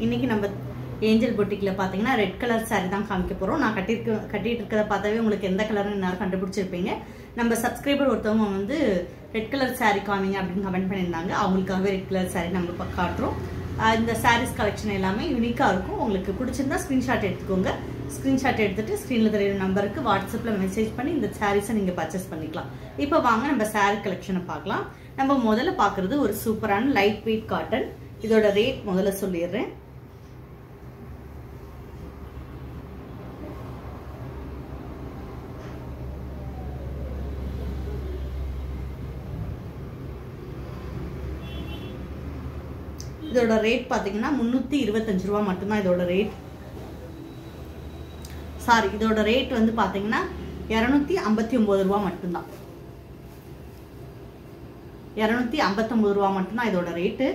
இன்னைக்கு நம்ம ஏஞ்சல் பொட்டிக்ல பாத்தீங்கன்னா ரெட் கலர் saree தான் காமிக்க போறோம். நான் கட்டிட்டு இருக்கத பார்த்தாவே உங்களுக்கு எந்த கலர்னு எல்லாரும் கண்டுபிடிச்சிருப்பீங்க. நம்ம சப்ஸ்கிரைபர் ஒருத்தவங்க வந்து ரெட் கலர் saree காமிங்க அப்படின்னு கமெண்ட் பண்ணியிருந்தாங்க. அவங்களுக்காகவே ரெட் கலர் saree நம்ம காட்டுறோம். இந்த sarees கலெக்ஷன் எல்லாமே யூனிக்கா இருக்கும். உங்களுக்கு பிடிச்சிருந்தா ஸ்கிரீன்ஷாட் எடுத்துக்கோங்க. ஸ்கிரீன்ஷாட் எடுத்துட்டு ஸ்கிரீன்ல தெரியுற நம்பருக்கு வாட்ஸ்அப்ல மெசேஜ் பண்ணி இந்த சாரீஸை நீங்க பர்ச்சேஸ் பண்ணிக்கலாம். இப்போ வாங்க நம்ம saree கலெக்ஷனை பார்க்கலாம். நம்ம முதல்ல பார்க்கிறது ஒரு சூப்பரான லைட் வெயிட் காட்டன். இதோட ரேட் முதல்ல சொல்லிடுறேன். இதோட ரேட் பாத்தீங்கன்னா 325 ரூபாய் மட்டும்தான் இதோட ரேட். சாரி, இதோட ரேட் வந்து பாத்தீங்கன்னா 259 ரூபாய் மட்டும்தான். 259 ரூபாய் மட்டும்தான் இதோட ரேட்டு.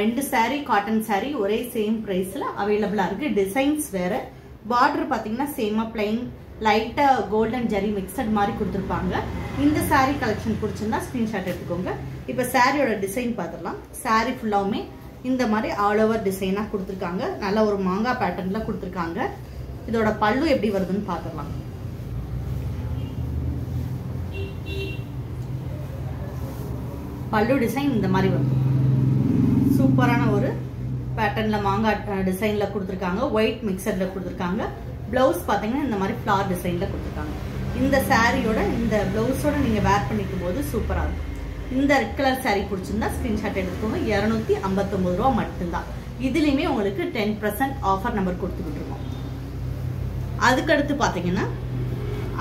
ரெண்டு saree காட்டன் saree ஒரே சேம் பிரைஸ்ல அவைலபிளா இருக்கு. டிசைன்ஸ் வேற. பார்டர் பாத்தீங்கன்னா சேமா பிளைன் லைட்டா கோல்டன் ஜெரி மிக்சட் மாதிரி கொடுத்துருப்பாங்க. இந்த saree கலெக்ஷன் பிடிச்சிருந்தா ஸ்கிரீன்ஷாட் எடுத்துக்கோங்க. இப்ப சாரியோட டிசைன் பார்த்துடலாம். saree ஃபுல்லாவுமே இந்த மாதிரி ஆல் ஓவர் டிசைனா கொடுத்துருக்காங்க. நல்ல ஒரு மாங்காய் பேட்டர்ன்ல கொடுத்துருக்காங்க. இதோட பல்லு எப்படி வருதுன்னு பார்த்துடலாம். பல்லு டிசைன் இந்த மாதிரி வரும். சூப்பரான ஒரு பேட்டர்ன்ல மாங்காய் டிசைன்ல கொடுத்துருக்காங்க. ஒயிட் மிக்சர்ல கொடுத்துருக்காங்க. பிளவுஸ் பாத்தீங்கன்னா இந்த மாதிரி ஃபிளார் டிசைன்ல கொடுத்துருக்காங்க. இந்த சாரியோட இந்த பிளவுஸோட நீங்க வேர் பண்ணிக்கும் போது சூப்பரா இருக்கும். இந்த ரெட் கலர் saree பிடிச்சிருந்தா ஸ்கிரீன்ஷாட் எடுத்துக்கோங்க. 259 ரூபாய் மட்டும்தான். இதுலயுமே உங்களுக்கு 10% ஆஃபர் நம்பர் கொடுத்துக்கிட்டு இருக்கோம். அதுக்கடுத்து பாத்தீங்கன்னா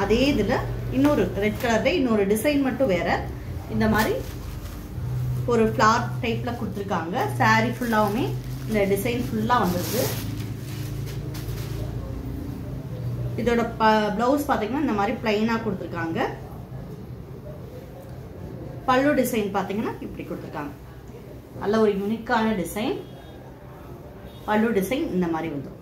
அதே இதுல இன்னொரு ரெட் கலர்ல இன்னொரு டிசைன் மட்டும் வேற. இந்த மாதிரி ஒரு ஃபிளார் டைப்ல கொடுத்துருக்காங்க. saree ஃபுல்லாவுமே இந்த டிசைன் ஃபுல்லா வந்துருக்கு. இதோட பிளவுஸ் பாத்தீங்கன்னா இந்த மாதிரி பிளைனா கொடுத்துருக்காங்க. பல்லு டிசைன் பாத்தீங்கன்னா இப்படி கொடுத்துருக்காங்க. நல்ல ஒரு யூனிக்கான டிசைன். பல்லு டிசைன் இந்த மாதிரி வந்துடும்.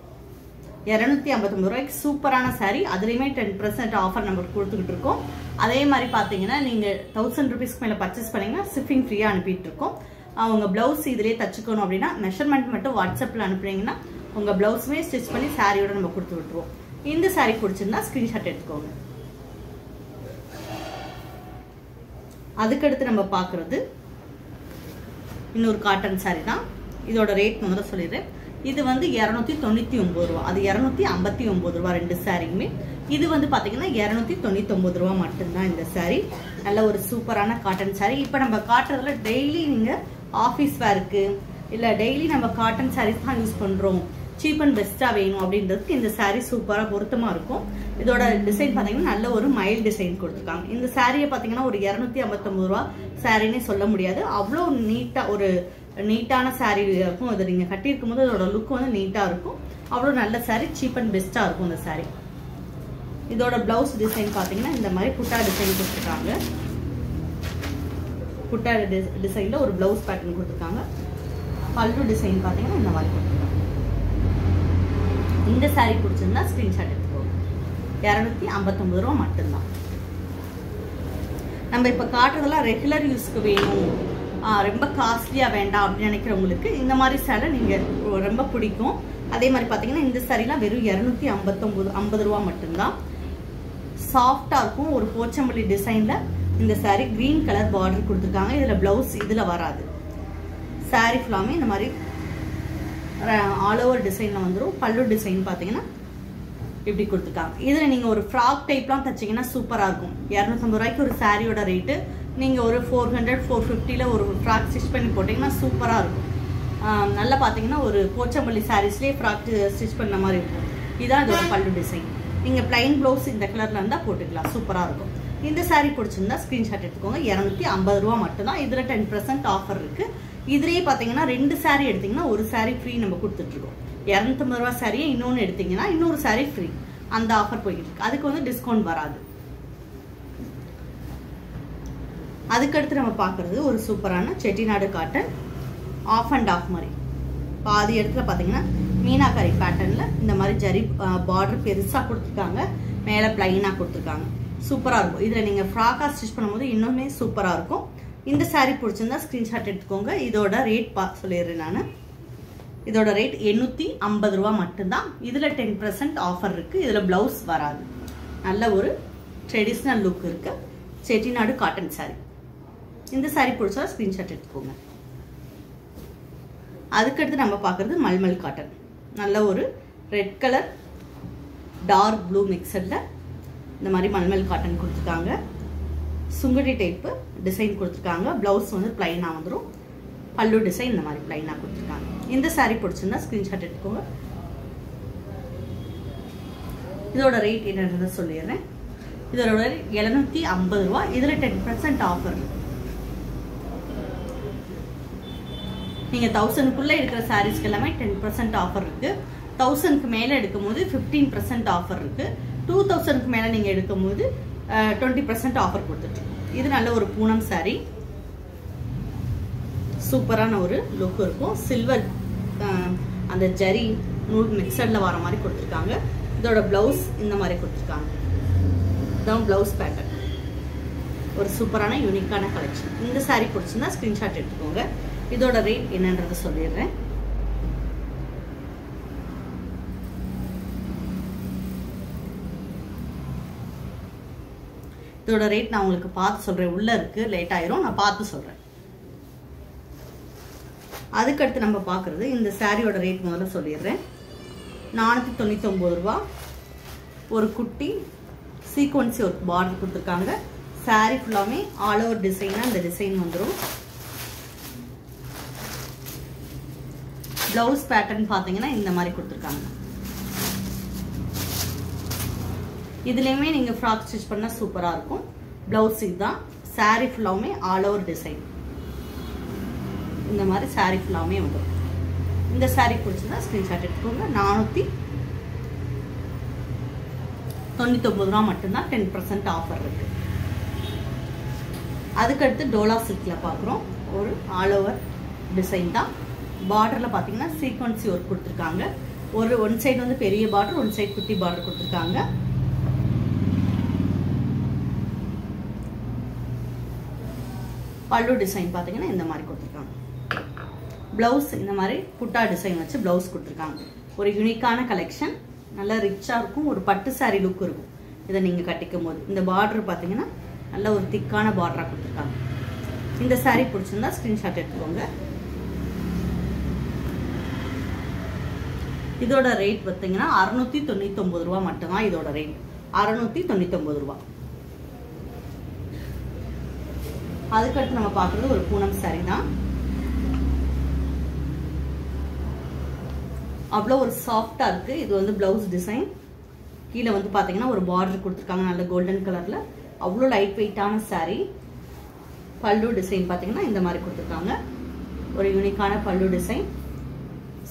259 ரூபாய்க்கு சூப்பரான saree. அதுலயுமே 10% ஆஃபர் நம்பர் கொடுத்துக்கிட்டு இருக்கோம். அதே மாதிரி பாத்தீங்கன்னா நீங்க 1000 ரூபீஸ்க்கு மேல பர்ச்சேஸ் பண்ணீங்கன்னா ஷிப்பிங் ஃப்ரீயா அனுப்பிட்டு இருக்கோம். அவங்க பிளவுஸ் இதுலயே தச்சுக்கணும் அப்படின்னா மெஷர்மெண்ட் மட்டும் வாட்ஸ்அப்ல அனுப்புறீங்கன்னா உங்க பிளவுஸுமே ஸ்டிச் பண்ணி சாரியோட நம்ம கொடுத்து விட்டுருவோம். இந்த saree பிடிச்சிருந்தா ஸ்கிரீன்ஷாட் எடுத்துக்கோங்க. அதுக்கடுத்து நம்ம பாக்குறது இன்னொரு காட்டன் saree தான். இதோட ரேட் முதல்ல சொல்லிடுறேன். இது வந்து 299 ரூபாய். அது 259 ரூபாய் ரெண்டு சாரியுமே. இது வந்து பாத்தீங்கன்னா 299 ரூபாய் மட்டும்தான் இந்த saree. நல்ல ஒரு சூப்பரான காட்டன் saree. இப்ப நம்ம காட்டுறதுல டெய்லி நீங்க ஆபீஸ் வேருக்கு இல்ல டெய்லி நம்ம காட்டன் சாரீஸ் தான் யூஸ் பண்றோம், சீப் அண்ட் பெஸ்டா வேணும் அப்படின்றதுக்கு இந்த saree சூப்பரா பொருத்தமா இருக்கும். இதோட டிசைன் பாத்தீங்கன்னா நல்ல ஒரு மைல் டிசைன் கொடுத்துருக்காங்க. இந்த சாரியை பாத்தீங்கன்னா ஒரு 259 ரூபாய் சாரின்னே சொல்ல முடியாது. அவ்வளோ நீட்டா ஒரு நீட்டான saree இருக்கும். இதை நீங்க கட்டி இருக்கும் போது அதோட லுக் வந்து நீட்டா இருக்கும். அவ்வளவு நல்ல saree, சீப் அண்ட் பெஸ்டா இருக்கும் இந்த saree. இதோட பிளவுஸ் டிசைன் பாத்தீங்கன்னா இந்த மாதிரி புட்டா டிசைன் கொடுத்துருக்காங்க. புட்டா டிசைன்ல ஒரு பிளவுஸ் பேட்டர்ன் கொடுத்துருக்காங்க. பல்லு டிசைன் பாத்தீங்கன்னா இந்த மாதிரி கொடுத்துருக்காங்க. இந்த saree பிடிச்சிருந்தா ஸ்கிரீன்ஷாட் எடுத்துக்கோங்க. 259 ரூபாய் மட்டும்தான். நம்ம இப்ப காட்டுறதெல்லாம் ரெகுலர் யூஸ்க்கு வேணும், ரொம்ப காஸ்ட்லியா வேண்டாம் அப்படின்னு நினைக்கிறவங்களுக்கு இந்த மாதிரி சேலை நீங்க ரொம்ப பிடிக்கும். அதே மாதிரி பாத்தீங்கன்னா இந்த சாரிலாம் வெறும் 250 ரூபாய் மட்டும்தான். சாஃப்டா இருக்கும். ஒரு போச்சம்பள்ளி டிசைன்ல இந்த saree கிரீன் கலர் பார்டர் கொடுத்துருக்காங்க. இதுல பிளவுஸ் இதுல வராது. saree ஃபுல்லாமே இந்த மாதிரி ஆல் ஓவர் டிசைன்ல வந்துடும். பல்லு டிசைன் பாத்தீங்கன்னா இப்படி கொடுத்துருக்காங்க. இதுல நீங்க ஒரு ஃப்ராக் டைப்லாம் தச்சீங்கன்னா சூப்பரா இருக்கும். 250 ரூபாய்க்கு ஒரு சாரியோட ரேட்டு. நீங்க ஒரு 400 450ல ஒரு ஃப்ராக் ஸ்டிச் பண்ணி போட்டீங்கன்னா சூப்பரா இருக்கும். நல்லா பாத்தீங்கன்னா ஒரு போச்சம்பள்ளி சாரீஸ்லயே ஃப்ராக் ஸ்டிச் பண்ண மாதிரி இருக்கும். இதான் இதோட பல்லு டிசைன். நீங்க பிளைன் பிளவுஸ் இந்த கலர்ல இருந்தா போட்டுக்கலாம். சூப்பரா இருக்கும். இந்த saree பிடிச்சிருந்தா ஸ்கிரீன்ஷாட் எடுத்துக்கோங்க. 250 ரூபாய் மட்டும்தான். இதுல 10% ஆஃபர் இருக்கு. இதுலயே பாத்தீங்கன்னா ரெண்டு saree எடுத்தீங்கன்னா ஒரு saree ஃப்ரீ நம்ம கொடுத்துட்டு இருக்கோம். 250 ரூபாய் சாரியை இன்னொன்னு எடுத்தீங்கன்னா இன்னொரு saree ஃப்ரீ. அந்த ஆஃபர் போயிட்டு இருக்கு. அதுக்கு வந்து டிஸ்கவுண்ட் வராது. அதுக்கடுத்து நம்ம பாக்குறது ஒரு சூப்பரான Chettinad cotton. Half and half மாதிரி பாதி இடத்துல பாத்தீங்கன்னா மீனாக்கரி பேட்டர்ன்ல இந்த மாதிரி ஜரி பார்டர் பெருசா கொடுத்துருக்காங்க. மேல பிளைனா கொடுத்துருக்காங்க. சூப்பரா இருக்கும். இதுல நீங்க ஃப்ராக்கா ஸ்டிச் பண்ணும்போது இன்னுமே சூப்பரா இருக்கும். இந்த saree பிடிச்சிருந்தா ஸ்கிரீன்ஷாட் எடுத்துக்கோங்க. இதோட ரேட் சொல்லிடுறேன் நான். இதோட ரேட் 850 ரூபா மட்டும்தான். இதுல 10% ஆஃபர் இருக்கு. இதுல பிளவுஸ் வராது. நல்ல ஒரு ட்ரெடிஷ்னல் லுக் இருக்கு. Chettinad cotton saree. இந்த saree பிடிச்சா ஸ்கிரீன்ஷாட் எடுத்துக்கோங்க. அதுக்கடுத்து நம்ம பார்க்கறது மல்மல் காட்டன். நல்ல ஒரு ரெட் கலர் டார்க் ப்ளூ மிக்சர்ல இந்த மாதிரி மல்மல் காட்டன் கொடுத்துருக்காங்க. சுங்குடி டைப் டிசைன் கொடுத்துருக்காங்க. பிளவுஸ் வந்து பிளைனா வந்துடும். பல்லு டிசைன் இந்த மாதிரி பிளைனா கொடுத்துருக்காங்க. இந்த saree பிடிச்சிருந்தா ஸ்கிரீன்ஷாட் எடுத்துக்கோங்க. இதோட ரேட் என்னன்றதை சொல்லிடுறேன். இதோட 750 ரூபா. இதுல 10% ஆஃபர். நீங்க 1000க்குள்ள இருக்கிற சாரீஸ்க்கு எல்லாமே 10% ஆஃபர் இருக்கு. 1000க்கு மேல எடுக்கும்போது 15% ஆஃபர் இருக்கு. 2000க்கு மேல நீங்க எடுக்கும்போது 20% ஆஃபர் கொடுத்துட்டு. இது நல்ல ஒரு பூனம் saree. சூப்பரான ஒரு லுக் இருக்கும். சில்வர் அந்த ஜரி நூல் மிக்சர்ல வர மாதிரி கொடுத்துருக்காங்க. இதோட பிளவுஸ் இந்த மாதிரி கொடுத்துருக்காங்க. இதான் பிளவுஸ் பேட்டர்ன். ஒரு சூப்பரான யூனிக்கான கலெக்ஷன். இந்த saree பிடிச்சிருந்தா ஸ்கிரீன்ஷாட் எடுத்துக்கோங்க. இதோட ரேட் என்னன்றதை சொல்லிடுறேன். இதோட ரேட் நான் உங்களுக்கு பார்த்து சொல்றேன். உள்ள இருக்கு, லேட் ஆயிரும், நான் பார்த்து சொல்றேன். அதுக்கடுத்து நம்ம பார்க்கறது இந்த சாரியோட ரேட் முதல்ல சொல்லிடுறேன். 499 ரூபா. ஒரு குட்டி சீக்வன்சி ஒரு பார்டர் கொடுத்துருக்காங்க. சாரி ஃபுல்லாமே ஆல் ஓவர் டிசைனா இந்த டிசைன் வந்துடும். பிளவுஸ் பேட்டர்ன் பார்த்தீங்கன்னா இந்த மாதிரி கொடுத்துருக்காங்க. இதுலயுமே நீங்க ஃப்ராக் ஸ்டிச் பண்ணா சூப்பரா இருக்கும். பிளவுஸ் இதுதான். சாரி ஃபுல்லாமே ஆல் ஓவர் டிசைன் இந்த மாதிரி சாரி ஃபுல்லாமே வந்துடும். இந்த சாரி பிடிச்சதா ஸ்கிரீன்ஷாட் எடுத்துக்கோங்க. 499 ரூபா மட்டும்தான். 10% ஆஃபர் இருக்கு. அதுக்கடுத்து டோலா சில்க்ல பார்க்குறோம். ஒரு ஆல் ஓவர் டிசைன் தான். பார்டர்ல பார்த்தீங்கன்னா சீக்வன்சி ஒர்க் கொடுத்துருக்காங்க. ஒன் சைடு வந்து பெரிய பார்டர், ஒன் சைடு குட்டி பார்டர் கொடுத்துருக்காங்க. பல்லு டிசைன் பார்த்தீங்கன்னா இந்த மாதிரி கொடுத்துருக்காங்க. பிளவுஸ் இந்த மாதிரி புட்டா டிசைன் வச்சு பிளவுஸ் கொடுத்துருக்காங்க. ஒரு யூனிக்கான கலெக்ஷன். நல்லா ரிச்சா இருக்கும். ஒரு பட்டு சாரி லுக் இருக்கும் இதை நீங்க கட்டிக்கும் போது. இந்த பார்டர் பார்த்தீங்கன்னா நல்ல ஒரு திக்கான பார்டரா கொடுத்துருக்காங்க. இந்த சாரி பிடிச்சிருந்தா ஸ்கிரீன்ஷாட் எடுத்துக்கோங்க. இதோட ரேட் பார்த்தீங்கன்னா 699 ரூபா மட்டும்தான். இதோட ரேட் 699 ரூபா. அதுக்கடுத்து நம்ம பார்க்கறது ஒரு பூனம் சாரி தான். அவ்வளோ ஒரு சாஃப்டா இருக்கு. இது வந்து பிளவுஸ் டிசைன். கீழே வந்து பாத்தீங்கன்னா ஒரு பார்டர் கொடுத்துருக்காங்க நல்ல கோல்டன் கலர்ல. அவ்வளோ லைட் வெயிட்டான சாரி. பல்லு டிசைன் பாத்தீங்கன்னா இந்த மாதிரி கொடுத்துருக்காங்க. ஒரு யூனிக்கான பல்லு டிசைன்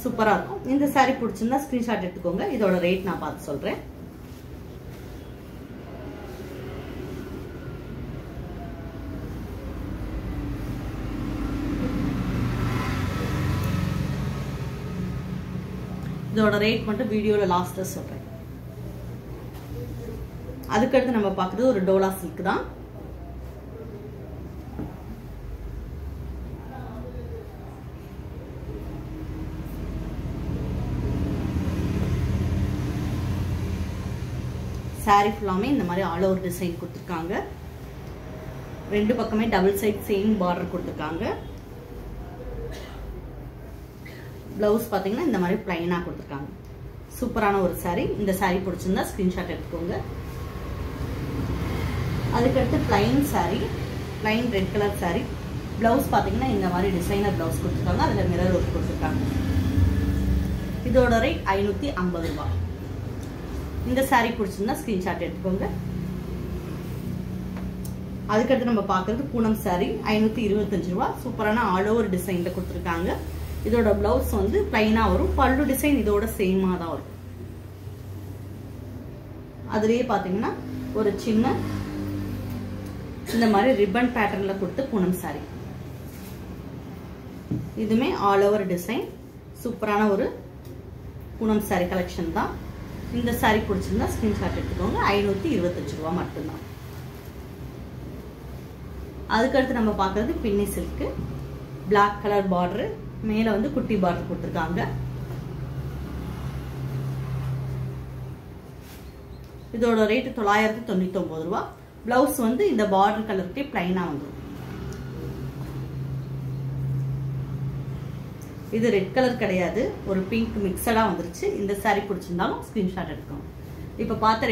சூப்பரா இருக்கும். இந்த சாரி பிடிச்சிருந்தா ஸ்கிரீன்ஷாட் எடுத்துக்கோங்க. இதோட ரேட் நான் பார்த்து சொல்றேன். இதோட ரேட் மட்டும் வீடியோல லாஸ்ட்ல சொல்றேன். அதுக்கடுத்து நம்ம பார்க்கறது ஒரு டோலா சில்க் தான். சாரி ஃபுல்லாமே இந்த மாதிரி ஆல் ஓவர் டிசைன் கொடுத்துருக்காங்க. ரெண்டு பக்கமே டபுள் சைட் சேம் பார்டர் கொடுத்துருக்காங்க. பிளவுஸ் பாத்தீங்கன்னா இந்த மாதிரி பிளைனா கொடுத்துருக்காங்க. சூப்பரான ஒரு சாரி. இந்த சாரி பிடிச்சிருந்தா ஸ்கிரீன்ஷாட் எடுத்துக்கோங்க. அதுக்கடுத்து plain sorry, plain red colour sorry. Blouse பாத்தீங்கன்னா இந்த மாதிரி டிசைனர் பிளவுஸ் கொடுத்துருக்காங்க. அதுல மிரர் ஒர்க் கொடுத்துருக்காங்க. இதோட ரேட் 550 ரூபா. இந்த சாரி பிடிச்சிருந்தா ஸ்கிரீன்ஷாட் எடுத்துக்கோங்க. அதுக்கடுத்து நம்ம பார்க்கறது பூனம் சாரி 525 ரூபா. சூப்பரான ஆல் ஓவர் டிசைன்ல கொடுத்துருக்காங்க. இதோட பிளவுஸ் வந்து பிளைனா வரும். பல்லு டிசைன் இதோட சேமா தான் வரும். அதுலயே பாத்தீங்கன்னா ஒரு சின்ன இந்த மாதிரி ரிப்பன் பேட்டர்ன்ல கொடுத்து பூனம் சாரி. இதுமே ஆல் ஓவர் டிசைன். சூப்பரான ஒரு பூனம் சாரி கலெக்ஷன் தான். இந்த சாரி பிடிச்சிருந்தா ஸ்கிரீன்ஷாட் எடுத்துக்கோங்க. 525 ரூபா மட்டும்தான். அதுக்கடுத்து நம்ம பார்க்கறது பின்னி சில்க். பிளாக் கலர் பார்டர், மேல வந்து குட்டி பார்டர் கொடுத்துருக்காங்க. இதோட ரேட் 999 ரூபா. பிளவுஸ் வந்து இந்த பார்டர் கலருக்கு பிளைனா வந்துடும். இது ரெட் கலர் கிடையாது, ஒரு பிங்க் மிக்சடா வந்துருச்சு. இந்த saree பிடிச்சிருந்தாலும் ஸ்கிரீன்ஷாட் எடுத்துக்கோங்க. இப்ப பார்த்த